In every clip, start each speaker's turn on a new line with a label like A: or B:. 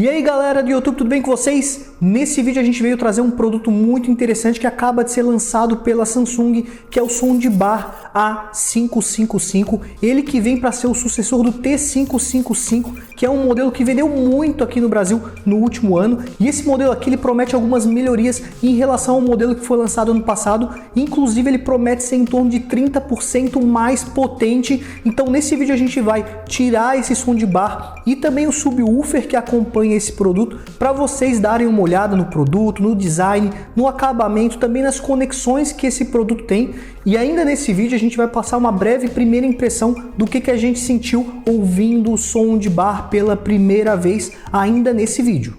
A: E aí galera do YouTube, tudo bem com vocês? Nesse vídeo a gente veio trazer um produto muito interessante que acaba de ser lançado pela Samsung, que é o Soundbar A555, ele que vem para ser o sucessor do T555, que é um modelo que vendeu muito aqui no Brasil no último ano, e esse modelo aqui ele promete algumas melhorias em relação ao modelo que foi lançado ano passado, inclusive ele promete ser em torno de 30% mais potente. Então nesse vídeo a gente vai tirar esse Soundbar e também o subwoofer que acompanha esse produto para vocês darem uma olhada no produto, no design, no acabamento, também nas conexões que esse produto tem. E ainda nesse vídeo a gente vai passar uma breve primeira impressão do que a gente sentiu ouvindo o Soundbar pela primeira vez ainda nesse vídeo.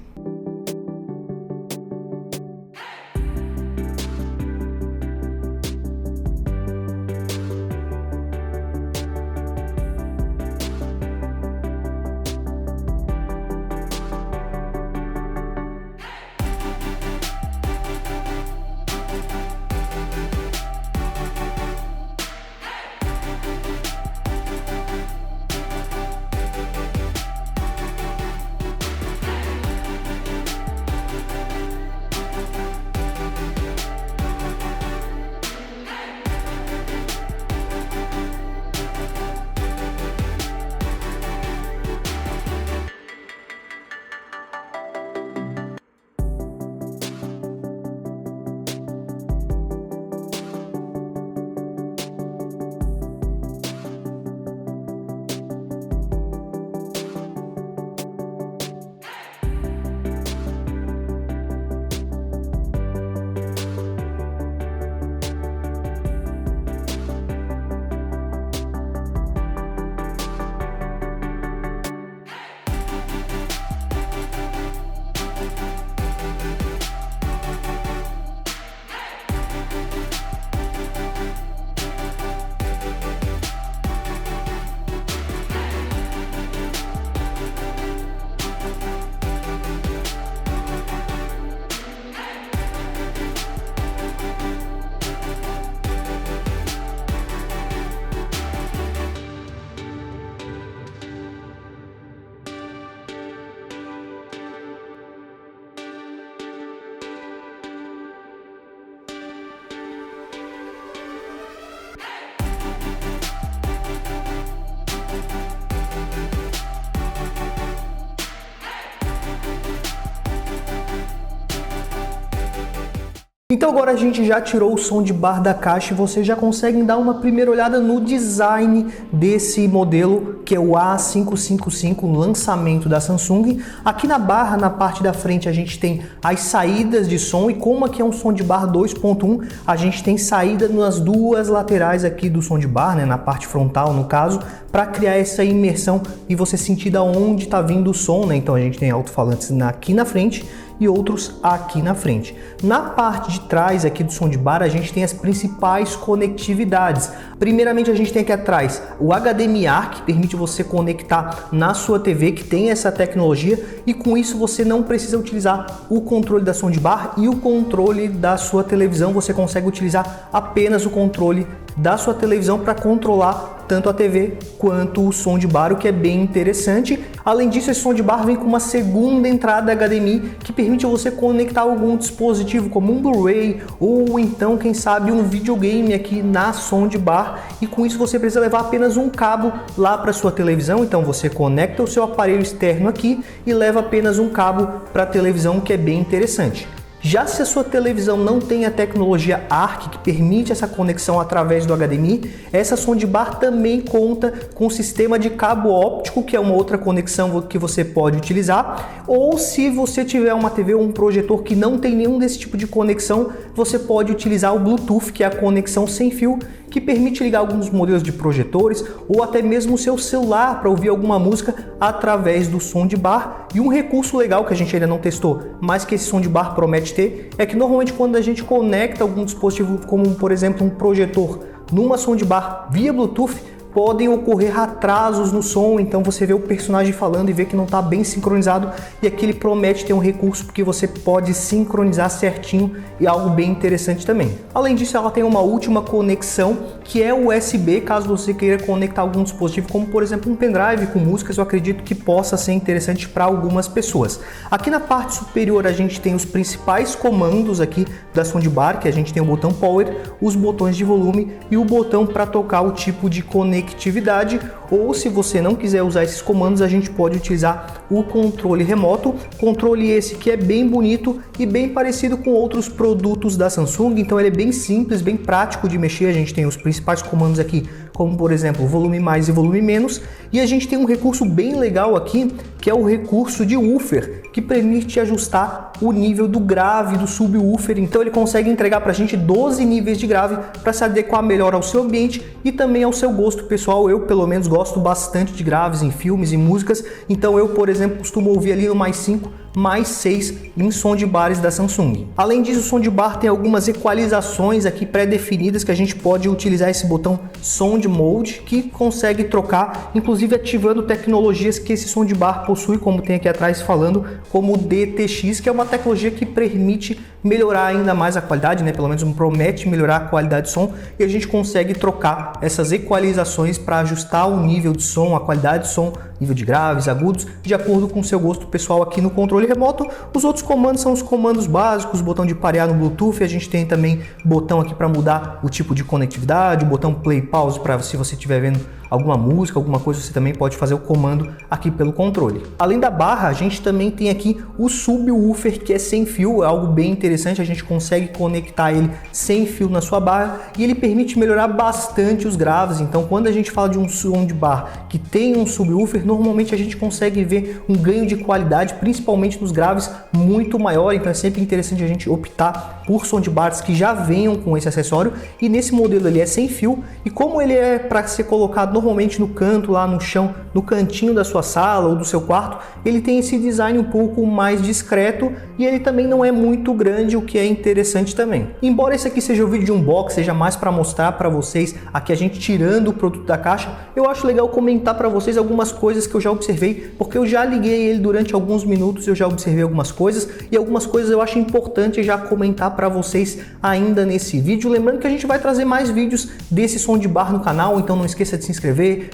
A: Então agora a gente já tirou o Soundbar da caixa e vocês já conseguem dar uma primeira olhada no design desse modelo, que é o A555, lançamento da Samsung. Aqui na barra, na parte da frente, a gente tem as saídas de som, e como aqui é um Soundbar 2.1, a gente tem saída nas duas laterais aqui do Soundbar, né, na parte frontal no caso, para criar essa imersão e você sentir da onde está vindo o som, né? Então a gente tem alto-falantes aqui na frente e outros aqui na frente. Na parte de trás aqui do Soundbar a gente tem as principais conectividades. Primeiramente a gente tem aqui atrás o HDMI, que permite você conectar na sua TV, que tem essa tecnologia, e com isso você não precisa utilizar o controle da Soundbar e o controle da sua televisão, você consegue utilizar apenas o controle da sua televisão para controlar tanto a TV quanto o Soundbar, o que é bem interessante. Além disso, esse Soundbar vem com uma segunda entrada HDMI que permite você conectar algum dispositivo como um Blu-ray ou então, quem sabe, um videogame aqui na Soundbar, e com isso você precisa levar apenas um cabo lá para sua televisão. Então você conecta o seu aparelho externo aqui e leva apenas um cabo para a televisão, que é bem interessante. Já se a sua televisão não tem a tecnologia ARC, que permite essa conexão através do HDMI, essa Soundbar também conta com um sistema de cabo óptico, que é uma outra conexão que você pode utilizar. Ou se você tiver uma TV ou um projetor que não tem nenhum desse tipo de conexão, você pode utilizar o Bluetooth, que é a conexão sem fio, que permite ligar alguns modelos de projetores ou até mesmo o seu celular para ouvir alguma música através do Soundbar. E um recurso legal que a gente ainda não testou, mas que esse Soundbar promete ter, é que normalmente quando a gente conecta algum dispositivo, como por exemplo um projetor, numa Soundbar via Bluetooth, podem ocorrer atrasos no som, então você vê o personagem falando e vê que não está bem sincronizado, e aqui ele promete ter um recurso porque você pode sincronizar certinho, e algo bem interessante também. Além disso, ela tem uma última conexão que é USB, caso você queira conectar algum dispositivo, como por exemplo um pendrive com músicas, eu acredito que possa ser interessante para algumas pessoas. Aqui na parte superior a gente tem os principais comandos aqui da soundbar, que a gente tem o botão power, os botões de volume e o botão para tocar o tipo de conectividade, ou se você não quiser usar esses comandos, a gente pode utilizar o controle remoto, controle esse que é bem bonito e bem parecido com outros produtos da Samsung, então ele é bem simples, bem prático de mexer. A gente tem os principais comandos aqui, como por exemplo volume mais e volume menos, e a gente tem um recurso bem legal aqui, que é o recurso de woofer, que permite ajustar o nível do grave do subwoofer. Então ele consegue entregar para a gente 12 níveis de grave para se adequar melhor ao seu ambiente e também ao seu gosto pessoal. Eu pelo menos gosto bastante de graves em filmes e músicas, então eu, por exemplo, costumo ouvir ali no mais 5, mais 6 em soundbars da Samsung. Além disso, o soundbar tem algumas equalizações aqui pré-definidas que a gente pode utilizar esse botão Sound Mode, que consegue trocar, inclusive ativando tecnologias que esse soundbar possui, como tem aqui atrás falando, como o DTX, que é uma tecnologia que permite melhorar ainda mais a qualidade, né? Pelo menos promete melhorar a qualidade de som, e a gente consegue trocar essas equalizações para ajustar o nível de som, a qualidade de som, nível de graves, agudos, de acordo com o seu gosto pessoal aqui no controle remoto. Os outros comandos são os comandos básicos, botão de parear no Bluetooth, a gente tem também botão aqui para mudar o tipo de conectividade, o botão play pause para se você estiver vendo alguma música, alguma coisa, você também pode fazer o comando aqui pelo controle. Além da barra, a gente também tem aqui o subwoofer, que é sem fio, é algo bem interessante, a gente consegue conectar ele sem fio na sua barra e ele permite melhorar bastante os graves. Então quando a gente fala de um soundbar que tem um subwoofer, normalmente a gente consegue ver um ganho de qualidade, principalmente nos graves, muito maior. Então é sempre interessante a gente optar por soundbars que já venham com esse acessório, e nesse modelo ele é sem fio, e como ele é para ser colocado normalmente no canto, lá no chão, no cantinho da sua sala ou do seu quarto, ele tem esse design um pouco mais discreto e ele também não é muito grande, o que é interessante também. Embora esse aqui seja o vídeo de unboxing, seja mais para mostrar para vocês aqui a gente tirando o produto da caixa, eu acho legal comentar para vocês algumas coisas que eu já observei, porque eu já liguei ele durante alguns minutos, eu já observei algumas coisas, e algumas coisas eu acho importante já comentar para vocês ainda nesse vídeo. Lembrando que a gente vai trazer mais vídeos desse soundbar no canal, então não esqueça de se inscrever,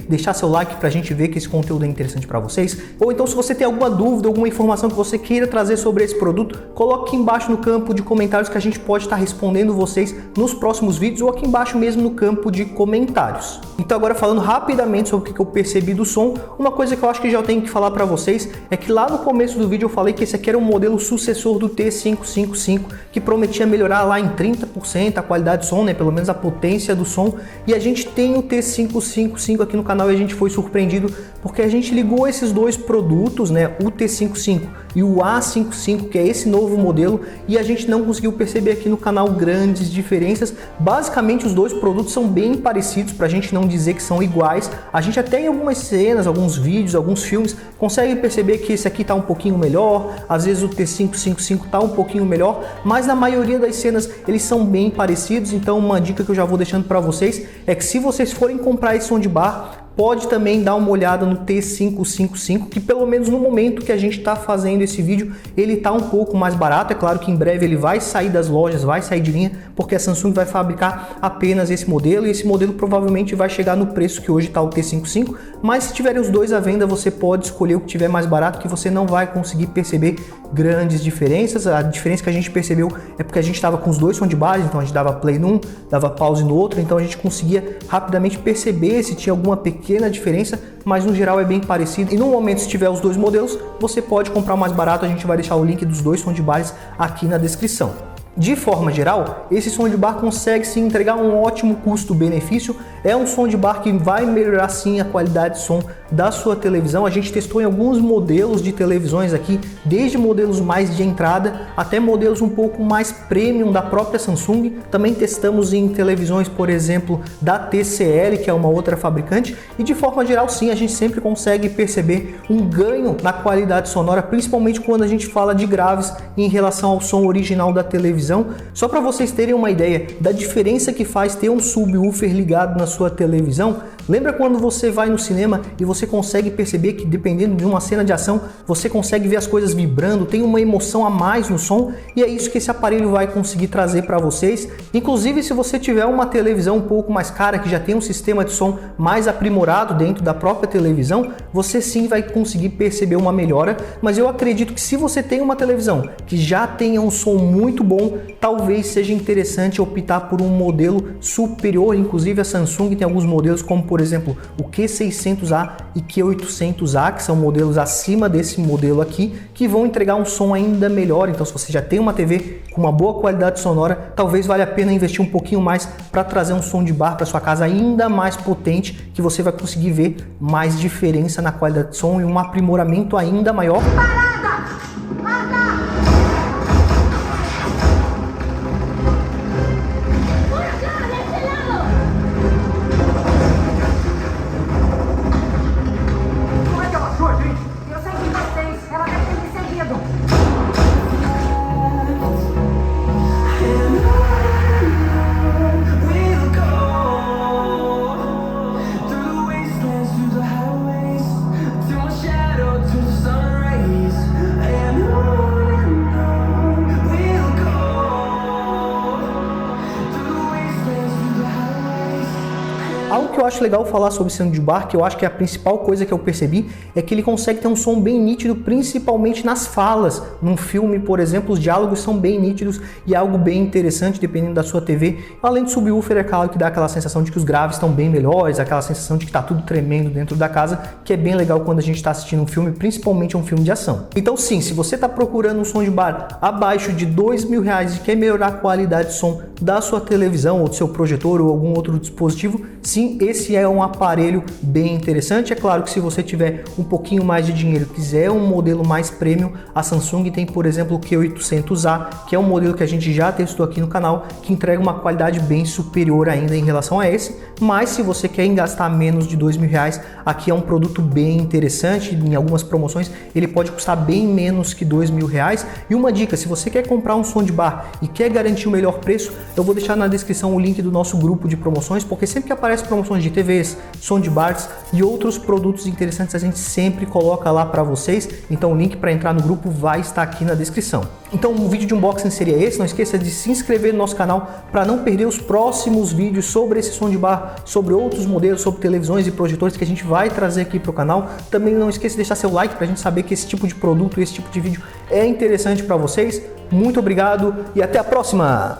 A: deixar seu like para a gente ver que esse conteúdo é interessante para vocês. Ou então, se você tem alguma dúvida, alguma informação que você queira trazer sobre esse produto, coloque aqui embaixo no campo de comentários que a gente pode estar respondendo vocês nos próximos vídeos, ou aqui embaixo mesmo no campo de comentários. Então agora falando rapidamente sobre o que eu percebi do som, uma coisa que eu acho que já tenho que falar para vocês é que lá no começo do vídeo eu falei que esse aqui era um modelo sucessor do T555, que prometia melhorar lá em 30% a qualidade do som, né, pelo menos a potência do som, e a gente tem o T555 aqui no canal e a gente foi surpreendido porque a gente ligou esses dois produtos, né, o T55 e o A55, que é esse novo modelo, e a gente não conseguiu perceber aqui no canal grandes diferenças. Basicamente os dois produtos são bem parecidos, para a gente não dizer que são iguais. A gente até em algumas cenas, alguns vídeos, alguns filmes, consegue perceber que esse aqui está um pouquinho melhor, às vezes o T555 está um pouquinho melhor, mas na maioria das cenas eles são bem parecidos. Então uma dica que eu já vou deixando para vocês é que se vocês forem comprar esse soundbar, pode também dar uma olhada no T555, que pelo menos no momento que a gente está fazendo esse vídeo, ele está um pouco mais barato. É claro que em breve ele vai sair das lojas, vai sair de linha, porque a Samsung vai fabricar apenas esse modelo, e esse modelo provavelmente vai chegar no preço que hoje está o T55, mas se tiverem os dois à venda, você pode escolher o que tiver mais barato, que você não vai conseguir perceber grandes diferenças. A diferença que a gente percebeu é porque a gente estava com os dois soundbars, então a gente dava play num, dava pause no outro, então a gente conseguia rapidamente perceber se tinha alguma pequena diferença, mas no geral é bem parecido. E no momento, se tiver os dois modelos, você pode comprar o mais barato. A gente vai deixar o link dos dois soundbars aqui na descrição. De forma geral, esse soundbar consegue sim entregar um ótimo custo-benefício. É um soundbar que vai melhorar sim a qualidade de som da sua televisão. A gente testou em alguns modelos de televisões aqui, desde modelos mais de entrada até modelos um pouco mais premium da própria Samsung. Também testamos em televisões, por exemplo, da TCL, que é uma outra fabricante, e de forma geral sim, a gente sempre consegue perceber um ganho na qualidade sonora, principalmente quando a gente fala de graves em relação ao som original da televisão. Só para vocês terem uma ideia da diferença que faz ter um subwoofer ligado na sua televisão, Lembra quando você vai no cinema e você consegue perceber que dependendo de uma cena de ação, você consegue ver as coisas vibrando, tem uma emoção a mais no som, e é isso que esse aparelho vai conseguir trazer para vocês. Inclusive, se você tiver uma televisão um pouco mais cara, que já tem um sistema de som mais aprimorado dentro da própria televisão, você sim vai conseguir perceber uma melhora, mas eu acredito que se você tem uma televisão que já tenha um som muito bom, talvez seja interessante optar por um modelo superior. Inclusive a Samsung tem alguns modelos como, por exemplo, o Q600A e Q800A, que são modelos acima desse modelo aqui, que vão entregar um som ainda melhor. Então, se você já tem uma TV com uma boa qualidade sonora, talvez valha a pena investir um pouquinho mais para trazer um som de bar para sua casa ainda mais potente, que você vai conseguir ver mais diferença na qualidade de som e um aprimoramento ainda maior. Algo que eu acho legal falar sobre soundbar, que eu acho que é a principal coisa que eu percebi, é que ele consegue ter um som bem nítido, principalmente nas falas. Num filme, por exemplo, os diálogos são bem nítidos e é algo bem interessante dependendo da sua TV. Além do subwoofer, é claro que dá aquela sensação de que os graves estão bem melhores, aquela sensação de que está tudo tremendo dentro da casa, que é bem legal quando a gente está assistindo um filme, principalmente um filme de ação. Então sim, se você está procurando um soundbar abaixo de R$2.000 e quer melhorar a qualidade de som da sua televisão ou do seu projetor ou algum outro dispositivo, sim, esse é um aparelho bem interessante. É claro que se você tiver um pouquinho mais de dinheiro e quiser um modelo mais premium, a Samsung tem, por exemplo, o Q800A, que é um modelo que a gente já testou aqui no canal, que entrega uma qualidade bem superior ainda em relação a esse. Mas se você quer gastar menos de R$2.000, aqui é um produto bem interessante. Em algumas promoções ele pode custar bem menos que R$2.000. E uma dica, se você quer comprar um soundbar e quer garantir o melhor preço, eu vou deixar na descrição o link do nosso grupo de promoções, porque sempre que aparece promoções de TVs, soundbars e outros produtos interessantes, a gente sempre coloca lá para vocês. Então o link para entrar no grupo vai estar aqui na descrição. Então o vídeo de unboxing seria esse. Não esqueça de se inscrever no nosso canal para não perder os próximos vídeos sobre esse soundbar, sobre outros modelos, sobre televisões e projetores que a gente vai trazer aqui para o canal. Também não esqueça de deixar seu like para a gente saber que esse tipo de produto, esse tipo de vídeo é interessante para vocês. Muito obrigado e até a próxima!